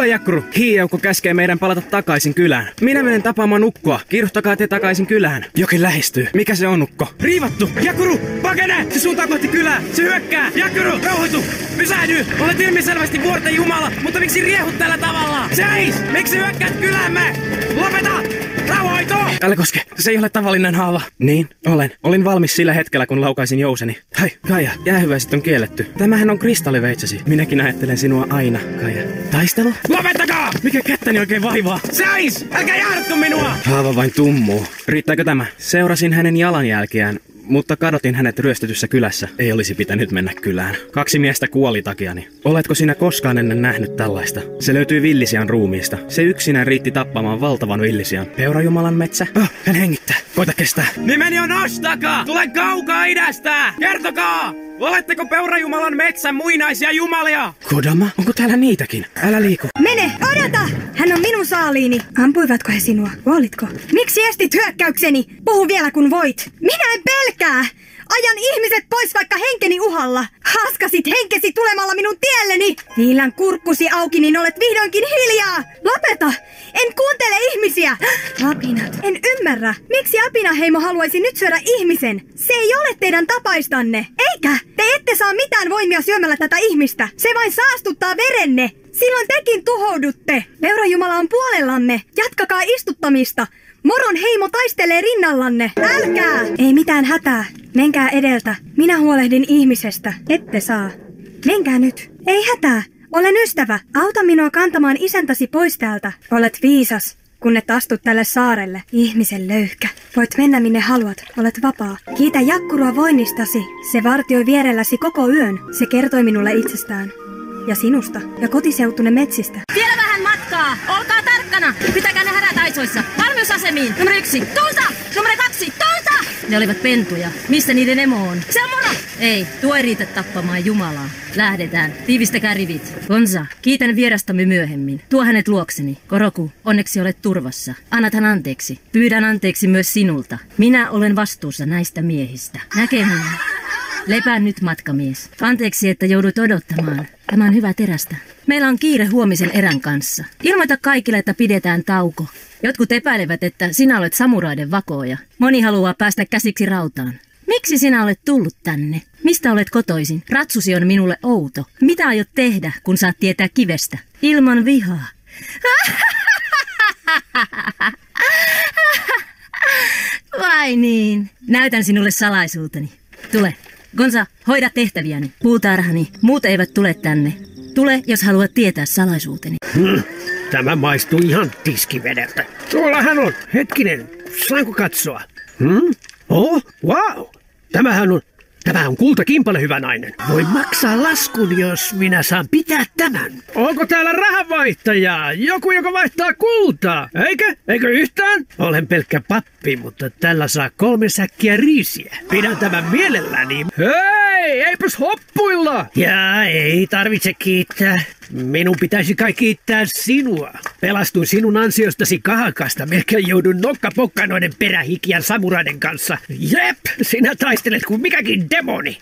Kuule Jakkuru, hiieukko käskee meidän palata takaisin kylään. Minä menen tapaamaan ukkoa. Kiiruhtakaa te takaisin kylään. Jokin lähestyy. Mikä se on, ukko? Riivattu! Jakkuru! Pakene! Se suuntaa kohti kylää! Se hyökkää! Jakkuru! Rauhoitu! Pysähdy! Olet ilmiselvästi vuorten jumala, mutta miksi riehut tällä tavalla? Seis! Miksi hyökkäät kyläämme? Lopeta! Rauhoitu! Älä koske, se ei ole tavallinen haava. Niin, olen. Olin valmis sillä hetkellä, kun laukaisin jouseni. Hai, Kaija, jäähyväiset on kielletty. Tämähän on kristalliveitsesi. Minäkin ajattelen sinua aina, Kaija. Taistelu? Lopettakaa! Mikä kättäni oikein vaivaa? Seis! Älkää jarruttu minua! Haava vain tummuu. Riittääkö tämä? Seurasin hänen jalanjälkiään, mutta kadotin hänet ryöstetyssä kylässä. Ei olisi pitänyt mennä kylään. 2 miestä kuoli takiani. Oletko sinä koskaan ennen nähnyt tällaista? Se löytyi villisian ruumiista. Se yksinään riitti tappamaan valtavan villisian. Peurajumalan metsä? Hän hengittää. Koita kestää. Nimeni on Ostaka! Tulen kaukaa idästä! Kertokaa! Oletteko Peurajumalan metsän muinaisia jumalia? Kodama? Onko täällä niitäkin? Älä liiku. Mene! Odota! Hän on minun saaliini. Ampuivatko he sinua? Kuolitko? Miksi estit hyökkäykseni? Puhu vielä kun voit. Minä en pelkää! Ajan ihmiset pois vaikka henkeni uhalla. Haskasit henkesi tulemalla minun tielleni. Viilän kurkkusi auki, niin olet vihdoinkin hiljaa. Lopeta! En kuuntele ihmisiä. Apinat. En ymmärrä. Miksi apinaheimo haluaisi nyt syödä ihmisen? Se ei ole teidän tapaistanne. Eikä! Te ette saa mitään voimia syömällä tätä ihmistä. Se vain saastuttaa verenne. Silloin tekin tuhoudutte. Peurajumala on puolellanne. Jatkakaa istuttamista. Moron heimo taistelee rinnallanne. Älkää! Ei mitään hätää. Menkää edeltä. Minä huolehdin ihmisestä. Ette saa. Menkää nyt. Ei hätää. Olen ystävä. Auta minua kantamaan isäntäsi pois täältä. Olet viisas, kun et astut tälle saarelle. Ihmisen löyhkä. Voit mennä minne haluat. Olet vapaa. Kiitä Jakkurua voinnistasi. Se vartioi vierelläsi koko yön. Se kertoi minulle itsestään. Ja sinusta. Ja kotiseutunne metsistä. Vielä vähän matkaa! Olkaa tarkkana! Pitäkää ne härät aisoissa! Valmiusasemiin! Numero 1, Tuusa! Numero 2, Tuusa! Ne olivat pentuja. Missä niiden emo on? Se on moro! Ei, tuo ei riitä tappamaan Jumalaa. Lähdetään. Tiivistäkää rivit. Gonza, kiitän vierastamme myöhemmin. Tuo hänet luokseni. Koroku, onneksi olet turvassa. Annat hän anteeksi. Pyydän anteeksi myös sinulta. Minä olen vastuussa näistä miehistä. Näkemiin. Lepää nyt, matkamies. Anteeksi, että joudut odottamaan. Tämä on hyvä terästä. Meillä on kiire huomisen erän kanssa. Ilmoita kaikille, että pidetään tauko. Jotkut epäilevät, että sinä olet samuraiden vakooja. Moni haluaa päästä käsiksi rautaan. Miksi sinä olet tullut tänne? Mistä olet kotoisin? Ratsusi on minulle outo. Mitä aiot tehdä, kun saat tietää kivestä? Ilman vihaa. Vai niin? Näytän sinulle salaisuuteni. Tule. Gonza, hoida tehtäviäni. Puutarhani. Muut eivät tule tänne. Tule, jos haluat tietää salaisuuteni. Tämä maistuu ihan tiskivedeltä. Tuolla hän on. Hetkinen, saanko katsoa? Oh, wow. Tämä on kultakimpale, hyvä nainen. Voi maksaa laskun, jos minä saan pitää tämän. Onko täällä rahanvaihtajaa? Joku, joka vaihtaa kultaa? Eikö yhtään? Olen pelkkä pappi, mutta tällä saa 3 säkkiä riisiä. Pidän tämän mielelläni. Hei, eipäs hoppuilla. Ja ei tarvitse kiittää. Minun pitäisi kai kiittää sinua. Pelastuin sinun ansiostasi kahakasta. Melkein joudun nokkapokkaan noiden perähikiän samuraiden kanssa. Jep, sinä taistelet kuin mikäkin demoni.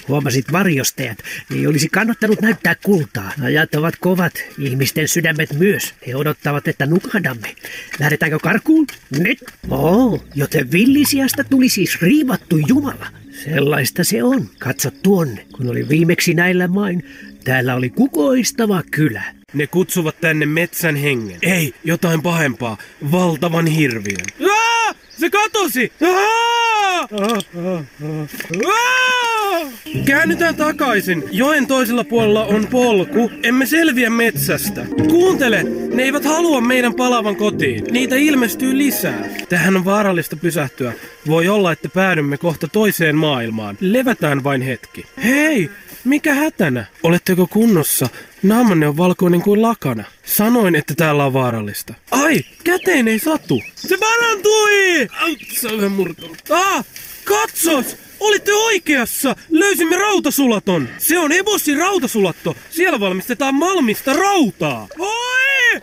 Huomasit varjostajat. Ei olisi kannattanut näyttää kultaa. Ajat ovat kovat. Ihmisten sydämet myös. He odottavat, että nukahdamme. Lähdetäänkö karkuun? Nyt. Joten villisiasta tuli siis riivattu Jumala. Sellaista se on. Katso tuonne. Kun oli viimeksi näillä main, täällä oli kukoistava kylä. Ne kutsuvat tänne metsän hengen. Ei, jotain pahempaa. Valtavan hirviön. Se katosi! Käännytään takaisin. Joen toisella puolella on polku. Emme selviä metsästä. Kuuntele! Ne eivät halua meidän palavan kotiin. Niitä ilmestyy lisää. Tähän on vaarallista pysähtyä. Voi olla, että päädymme kohta toiseen maailmaan. Levätään vain hetki. Hei! Mikä hätänä? Oletteko kunnossa? Naamanne on valkoinen kuin lakana. Sanoin, että täällä on vaarallista. Ai, käteen ei satu. Se parantui! Se on murtunut. Katsos! Olitte oikeassa! Löysimme rautasulaton! Se on Ebossin rautasulatto! Siellä valmistetaan malmista rautaa! Hoi!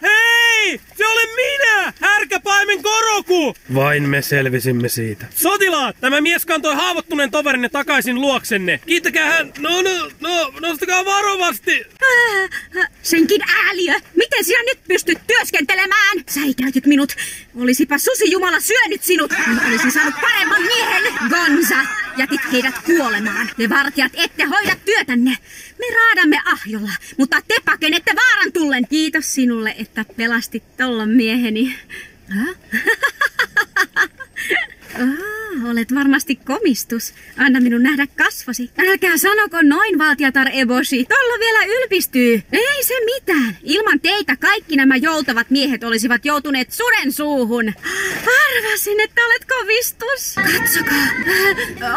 Hei! Se olen minä! Härkäpaimen Koroku! Vain me selvisimme siitä. Sotilaat! Tämä mies kantoi haavoittuneen toverinne takaisin luoksenne. Kiittäkää hän... nostakaa varovasti! Senkin ääliö! Miten sinä nyt pystyt työskentelemään? Säikäytit minut. Olisipa Susi Jumala syönyt sinut. Olisin saanut paremman miehen. Gonza! Jätit heidät kuolemaan. Te vartijat ette hoida työtänne. Me raadamme ahjolla, mutta te pakenette vaaran tullen. Kiitos sinulle, että pelastit tollon mieheni. Olet varmasti komistus. Anna minun nähdä kasvosi. Älkää sanoko noin, valtiatar Eboshi. Tolla vielä ylpistyy. Ei se mitään. Ilman teitä kaikki nämä joutavat miehet olisivat joutuneet suden suuhun. Arvasin, että olet komistus. Katsokaa.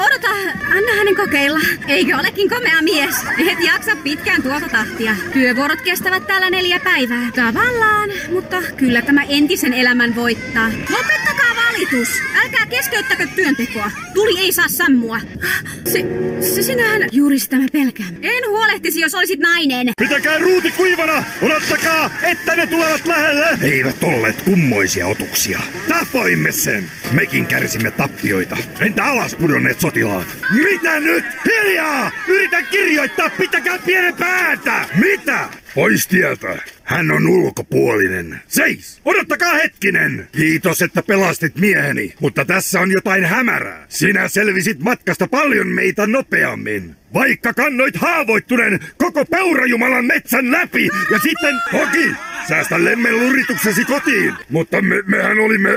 Odota, anna hänen kokeilla. Eikö olekin komea mies? Et jaksa pitkään tuota tahtia. Työvuorot kestävät täällä 4 päivää. Tavallaan, mutta kyllä tämä entisen elämän voittaa. Lopettakaa valitus. Älkää keskeyttäkö työntekoa. Tuli ei saa sammua. Sinähän juuri sitä mä pelkään. En huolehtisi, jos olisit nainen. Pitäkää ruuti kuivana! Odottakaa, että ne tulevat lähelle! Eivät olleet kummoisia otuksia. Tapoimme sen. Mekin kärsimme tappioita. Entä alas pudonneet sotilaat? Mitä nyt? Hiljaa! Yritän kirjoittaa, pitäkää pienen päätä! Mitä? Pois tieltä. Hän on ulkopuolinen. Seis! Odottakaa hetkinen! Kiitos, että pelastit mieheni, mutta tässä on jotain hämärää. Sinä selvisit matkasta paljon meitä nopeammin. Vaikka kannoit haavoittuneen koko Peurajumalan metsän läpi ja sitten hoki! Säästä lemmellurituksesi kotiin, mutta mehän olimme...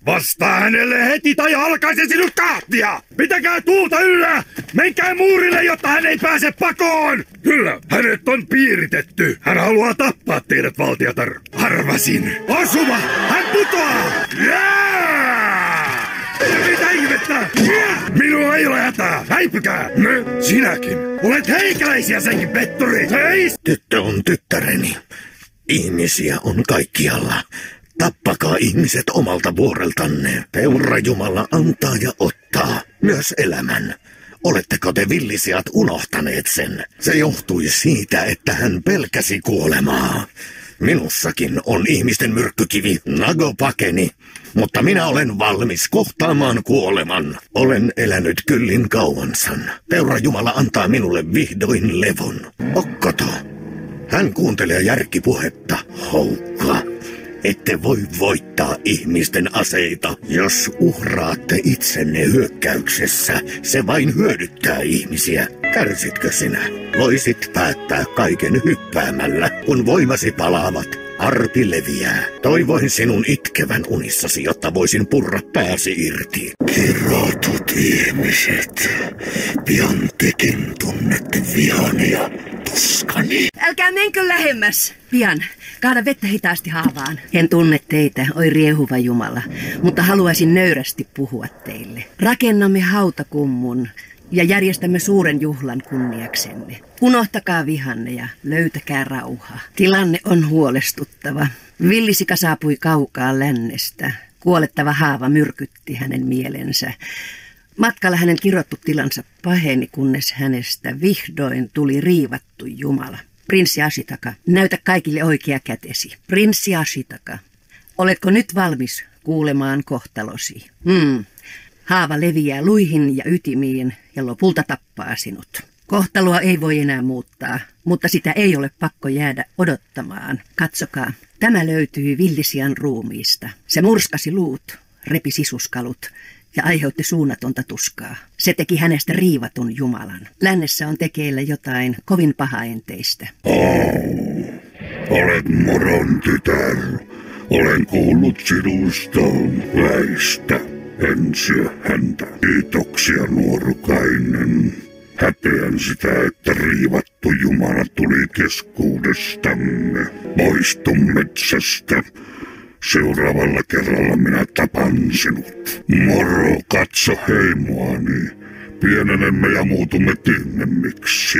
Vastaa hänelle heti tai alkaisen sinut kahtia! Pitäkää tuulta yllä! Menkää muurille, jotta hän ei pääse pakoon! Kyllä, hänet on piiritetty. Hän haluaa tappaa teidät, valtiatar. Arvasin. Osuma! Hän putoaa! Mitä ihmettä? Minua ei ole hätää! Häipykää! Sinäkin! Olet heikäläisiä senkin, petturi! Seis! Tyttö on tyttäreni. Ihmisiä on kaikkialla. Tappakaa ihmiset omalta vuoreltanne. Peurajumala antaa ja ottaa. Myös elämän. Oletteko te villisiat unohtaneet sen? Se johtui siitä, että hän pelkäsi kuolemaa. Minussakin on ihmisten myrkkykivi, Nagopakeni. Mutta minä olen valmis kohtaamaan kuoleman. Olen elänyt kyllin kauansan. Peurajumala antaa minulle vihdoin levon. Okkoto. Hän kuuntelee järkipuhetta. Houkka. Ette voi voittaa ihmisten aseita. Jos uhraatte itsenne hyökkäyksessä, se vain hyödyttää ihmisiä. Kärsitkö sinä? Voisit päättää kaiken hyppäämällä, kun voimasi palaavat. Arpi leviää. Toivoin sinun itkevän unissasi, jotta voisin purra pääsi irti. Kirotut ihmiset, pian tekin tunnette vihani ja tuskani. Älkää menkö lähemmäs. Pian. Kaada vettä hitaasti haavaan. En tunne teitä, oi riehuva Jumala, mutta haluaisin nöyrästi puhua teille. Rakennamme hautakummun ja järjestämme suuren juhlan kunniaksenne. Unohtakaa vihanne ja löytäkää rauha. Tilanne on huolestuttava. Villisika saapui kaukaa lännestä. Kuolettava haava myrkytti hänen mielensä. Matkalla hänen kirottu tilansa paheni, kunnes hänestä vihdoin tuli riivattu Jumala. Prinssi Ashitaka, näytä kaikille oikea kätesi. Prinssi Ashitaka, oletko nyt valmis kuulemaan kohtalosi? Haava leviää luihin ja ytimiin ja lopulta tappaa sinut. Kohtaloa ei voi enää muuttaa, mutta sitä ei ole pakko jäädä odottamaan. Katsokaa, tämä löytyy villisian ruumiista. Se murskasi luut, repi sisuskalut ja aiheutti suunnatonta tuskaa. Se teki hänestä riivatun Jumalan. Lännessä on tekeillä jotain kovin pahaenteistä. Olet Moron tytär. Olen kuullut sinusta väistä. En syö häntä. Kiitoksia, nuorukainen. Häpeän sitä, että riivattu Jumala tuli keskuudestamme. Poistu metsästä. Seuraavalla kerralla minä tapan sinut. Moro, katso heimoani. Pienenemme ja muutumme tynnemmiksi.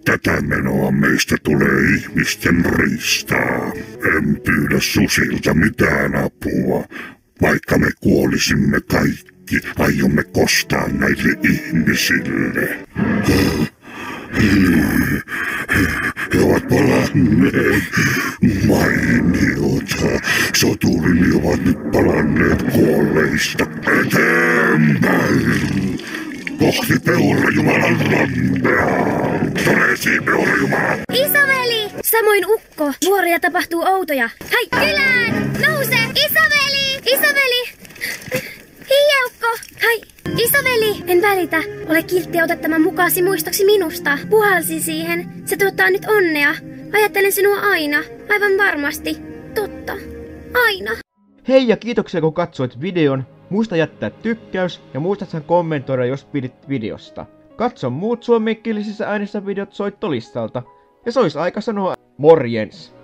Tätä menoa meistä tulee ihmisten riistaa. En pyydä susilta mitään apua. Vaikka me kuolisimme kaikki, aiomme kostaa näille ihmisille. He ovat palanneet. Mainiota. Soturini ovat nyt palanneet kuolleista eteenpäin. Kohti Peurajumalan rampea. Todesi Peurajumala. Isoveli! Samoin ukko. Vuoroja tapahtuu outoja. Hai, kylään! Nouse! Isoveli! Isoveli! Hiiaukko! Hai! Isoveli! En välitä. Ole kiltti, otat tämän mukaasi muistoksi minusta. Puhalsin siihen. Se tuottaa nyt onnea. Ajattelen sinua aina. Aivan varmasti. Totta. Aina. Hei ja kiitoksia kun katsoit videon. Muista jättää tykkäys ja muista sen kommentoida jos pidit videosta. Katso muut suomenkielisissä äänissä videot soittolistalta. Ja se olisi aika sanoa morjens.